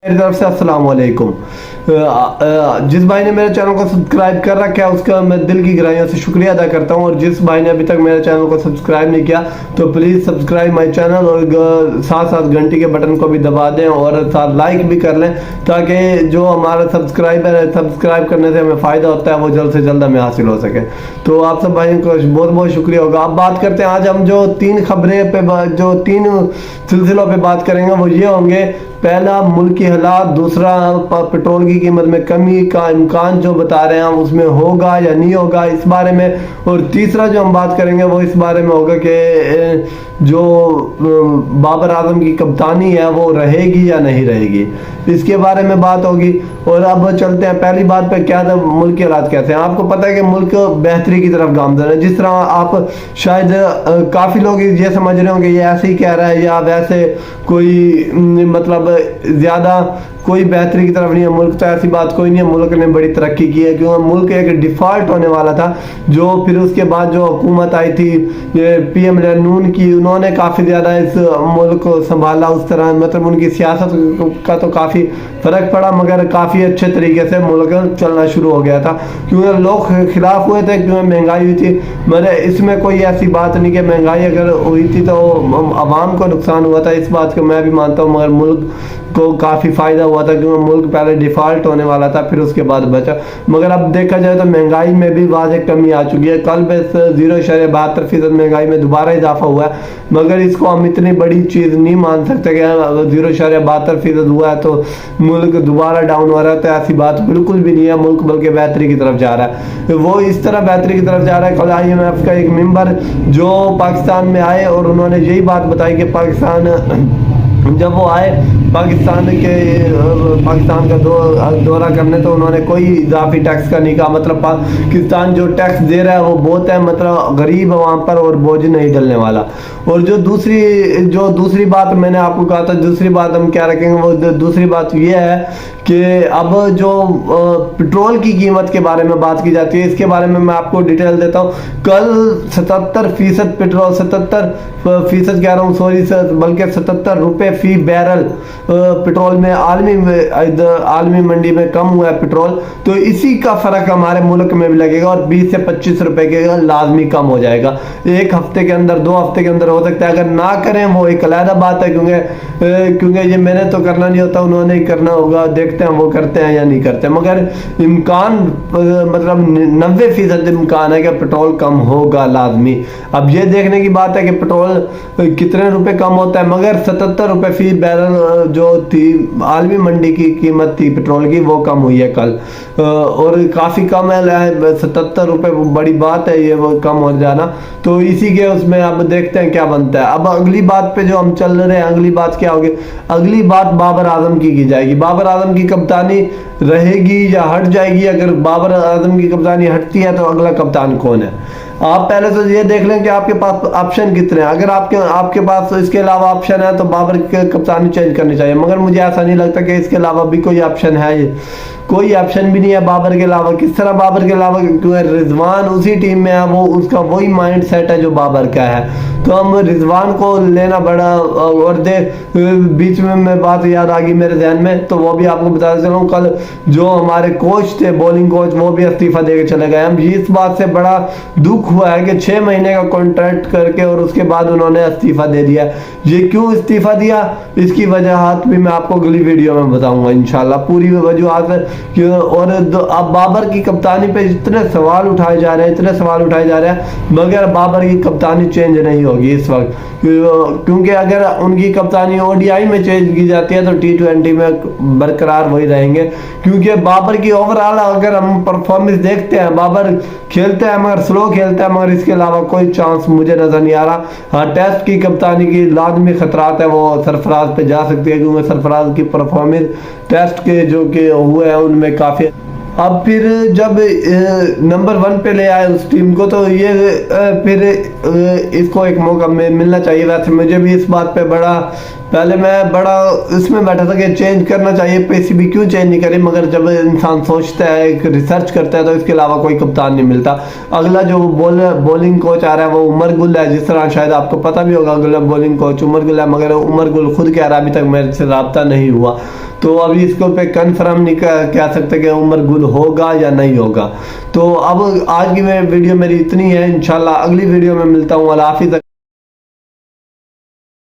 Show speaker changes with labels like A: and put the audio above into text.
A: मेरी तरफ से अस्सलाम वालेकुम। जिस भाई ने मेरे चैनल को सब्सक्राइब कर रखा है उसका मैं दिल की गहराइयों से शुक्रिया अदा करता हूं, और जिस भाई ने अभी तक मेरे चैनल को सब्सक्राइब नहीं किया तो प्लीज़ सब्सक्राइब माय चैनल और साथ साथ घंटी के बटन को भी दबा दें और साथ लाइक भी कर लें, ताकि जो हमारा सब्सक्राइब करने से हमें फ़ायदा होता है वो जल्द से जल्द हमें हासिल हो सके। तो आप सब भाइयों को बहुत बहुत शुक्रिया होगा। अब बात करते हैं, आज हम जो तीन खबरें पे जो तीन सिलसिलों पे बात करेंगे वो ये होंगे। पहला मुल्क की हालात, दूसरा पेट्रोल की कीमत में कमी का इम्कान जो बता रहे हैं हम उसमें होगा या नहीं होगा इस बारे में, और तीसरा जो हम बात करेंगे वो इस बारे में होगा कि जो बाबर आजम की कप्तानी है वो रहेगी या नहीं रहेगी, इसके बारे में बात होगी। और अब चलते हैं पहली बात पे, क्या था मुल्क के हालात कैसे हैं। आपको पता है कि मुल्क बेहतरी की तरफ गामजन है। जिस तरह आप शायद काफ़ी लोग ये समझ रहे होंगे ये ऐसे ही कह रहा है या वैसे कोई मतलब ज़्यादा कोई बेहतरी की तरफ नहीं है मुल्क, तो ऐसी बात कोई नहीं है। मुल्क ने बड़ी तरक्की की है, क्योंकि मुल्क एक डिफ़ॉल्ट होने वाला था, जो फिर उसके बाद जो हुकूमत आई थी PM नून की, उन्होंने काफ़ी ज़्यादा इस मुल्क को संभाला। उस तरह मतलब उनकी सियासत का तो काफ़ी फ़र्क पड़ा, मगर काफ़ी अच्छे तरीके से मुल्क चलना शुरू हो गया था, क्योंकि लोग खिलाफ हुए थे, क्योंकि महंगाई हुई थी। मैंने इसमें कोई ऐसी बात नहीं कि महंगाई अगर हुई थी तो आवाम को नुकसान हुआ था, इस बात को मैं भी मानता हूँ, मगर मुल्क को काफ़ी फ़ायदा हुआ था, क्योंकि मुल्क पहले डिफ़ॉल्ट होने वाला था फिर उसके बाद बचा। मगर अब देखा जाए तो महंगाई में भी वाज़ेह कमी आ चुकी है। कल बस 0.72% महंगाई में दोबारा इजाफा हुआ है, मगर इसको हम इतनी बड़ी चीज़ नहीं मान सकते कि 0.72% हुआ है तो मुल्क दोबारा डाउन हो रहा है, तो ऐसी बात बिल्कुल भी नहीं है। मुल्क बल्कि बेहतरी की तरफ जा रहा है, वो इस तरह बेहतरी की तरफ जा रहा है। कल IMF का एक मेंबर जो पाकिस्तान में आए और उन्होंने यही बात बताई कि पाकिस्तान जब वो आए पाकिस्तान का दौरा करने, तो उन्होंने कोई इजाफी टैक्स का नहीं कहा। मतलब पाकिस्तान जो टैक्स दे रहा है वो बहुत है, मतलब गरीब आवाम पर और बोझ नहीं डलने वाला। और जो दूसरी बात मैंने आपको कहा था, दूसरी बात हम क्या रखेंगे, वो दूसरी बात ये है कि अब जो पेट्रोल की कीमत के बारे में बात की जाती है, इसके बारे में मैं आपको डिटेल देता हूँ। कल 77% पेट्रोल 77% कह रहा हूँ सॉरी सर, बल्कि 77 रुपये फी बैरल पेट्रोल में आलमी मंडी में कम हुआ है पेट्रोल। तो इसी का फ़र्क हमारे मुल्क में भी लगेगा और 20 से 25 रुपए के लाजमी कम हो जाएगा। एक हफ्ते के अंदर 2 हफ्ते के अंदर हो सकता है, अगर ना करें वो एक अलग बात है, क्योंकि ये मैंने तो करना नहीं होता, उन्होंने ही करना होगा। देखते हैं वो करते हैं या नहीं करते, मगर इम्कान मतलब 90% इम्कान है कि पेट्रोल कम होगा लाजमी। अब ये देखने की बात है कि पेट्रोल कितने रुपए कम होता है, मगर 77 रुपये फी बैरल जो थी आलमी मंडी की कीमत थी पेट्रोल की वो कम हुई है कल, और काफ़ी कम है। 77 रुपये बड़ी बात है ये वो कम हो जाना। तो इसी के उसमें अब देखते हैं क्या बनता है। अब अगली बात पे जो हम चल रहे हैं, अगली बात क्या होगी, अगली बात बाबर आजम की जाएगी। बाबर आजम की कप्तानी रहेगी या हट जाएगी। अगर बाबर आजम की कप्तानी हटती है तो अगला कप्तान कौन है। आप पहले तो ये देख लें कि आपके पास ऑप्शन कितने हैं। अगर आपके पास इसके अलावा ऑप्शन है तो बाबर की कप्तानी चेंज करनी चाहिए, मगर मुझे ऐसा नहीं लगता कि इसके अलावा भी कोई ऑप्शन है। कोई ऑप्शन भी नहीं है बाबर के अलावा। किस तरह बाबर के अलावा, क्योंकि रिजवान उसी टीम में है, वो उसका वही माइंड सेट है जो बाबर का है। तो हम रिजवान को लेना बड़ा, और बीच में मैं बात याद आ गई मेरे ध्यान में, तो वो भी आपको बताता चलूँ। कल जो हमारे कोच थे बॉलिंग कोच, वो भी इस्तीफा दे के चले गए। हम इस बात से बड़ा दुख हुआ है कि 6 महीने का कॉन्ट्रैक्ट करके और उसके बाद उन्होंने इस्तीफा दे दिया। ये क्यों इस्तीफा दिया, इसकी वजह भी मैं आपको अगली वीडियो में बताऊंगा इंशाल्लाह, पूरी वजूहत। और अब बाबर की कप्तानी पे इतने सवाल उठाए जा रहे हैं, मगर बाबर की कप्तानी चेंज नहीं होगी इस वक्त, क्योंकि अगर उनकी कप्तानी ODI में चेंज की जाती है तो T20 में बरकरार वही रहेंगे। क्योंकि बाबर की ओवरऑल अगर हम परफॉर्मेंस देखते हैं, बाबर खेलते हैं मगर स्लो खेलते हैं, मगर इसके अलावा कोई चांस मुझे नजर नहीं आ रहा। हाँ, टेस्ट की कप्तानी की लाजमी खतरात है, वो सरफराज पे जा सकती है, क्योंकि सरफराज की परफॉर्मेंस टेस्ट के जो कि हुए हैं उनमें काफ़ी। अब फिर जब नंबर 1 पे ले आए उस टीम को, तो ये फिर इसको एक मौका मिलना चाहिए। वैसे मुझे भी इस बात पे पहले मैं बड़ा इसमें बैठा था कि चेंज करना चाहिए, PCB क्यों चेंज नहीं करी, मगर जब इंसान सोचता है, एक रिसर्च करता है, तो इसके अलावा कोई कप्तान नहीं मिलता। अगला जो बॉलिंग कोच आ रहा है वो उमर गुल है, जिस तरह शायद आपको पता भी होगा, अगला बॉलिंग कोच उमर गुल है, मगर उमर गुल खुद कह रहा है अभी तक मेरे से रब्ता नहीं हुआ। تو ابھی اس کو پہ کنفرم نہیں کہہ سکتے کہ عمر گل ہوگا یا نہیں ہوگا. تو اب آج کی ویڈیو میری اتنی ہے. انشاءاللہ اگلی ویڈیو میں ملتا ہوں. اللہ حافظ.